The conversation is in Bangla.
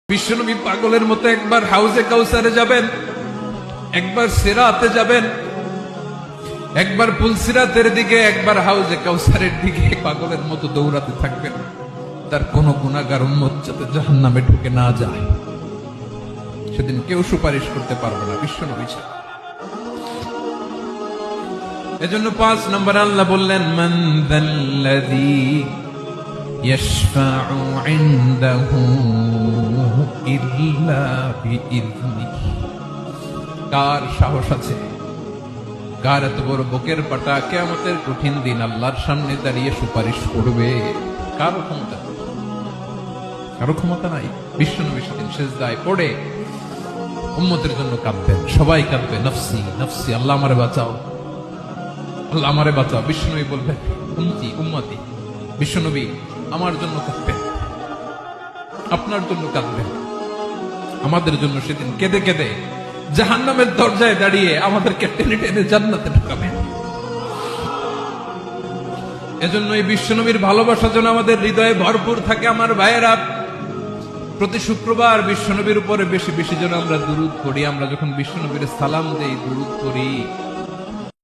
বিশ্বনবী পাগলের মতো একবার হাউজে কাউসারে যাবেন, একবার সিরাতে যাবেন, একবার পুলসিরাতের দিকে, একবার হাউজে কাউসারের দিকে পাগলের মতো দৌড়াতে থাকবেন। তার কোন গুনাহগার উম্মত যাতে জাহান্নামে ঢুকে না যায়, সেদিন কেউ সুপারিশ করতে পারবে না বিশ্বনবী ছাড়া। এজন্য 5 নম্বর আল্লাহ বললেন, মান যাল্লাযী ইয়াশফাউ ইনদাহু ইল্লা বিইযনিহি। কার সাহস আছে, কার এত বড় বুকের পাটা কিয়ামতের কঠিন দিন আল্লাহর সামনে দাঁড়িয়ে সুপারিশ করবে? কারো ক্ষমতা, কারো ক্ষমতা নাই। বিশ্বনবী সেদিন সিজদায় পড়ে উম্মতের জন্য কাঁদবেন, সবাই কাঁদবে, নফসি নফসি, আল্লাহ আমারে বাঁচাও, আল্লাহ আমারে বাঁচাও। বিশ্বনবী বলবেন, উম্মতি উম্মতি। বিশ্বনবী আমার জন্য কাঁদবেন, আপনার জন্য কাঁদবেন, আমাদের জন্য সেদিন কেঁদে কেঁদে জাহান্নামের দরজায় দাঁড়িয়ে আমাদেরকে টেনে টেনে জান্নাতে ঢুকাবেন। এজন্য এই বিশ্বনবীর ভালোবাসা যেন আমাদের হৃদয়ে ভরপুর থাকে। আমার ভাইয়েরা, প্রতি শুক্রবার বিশ্বনবীর উপরে বেশি বেশি যেন আমরা দুরূদ পড়ি। আমরা যখন বিশ্বনবীর সালাম দেই, দুরূদ পড়ি,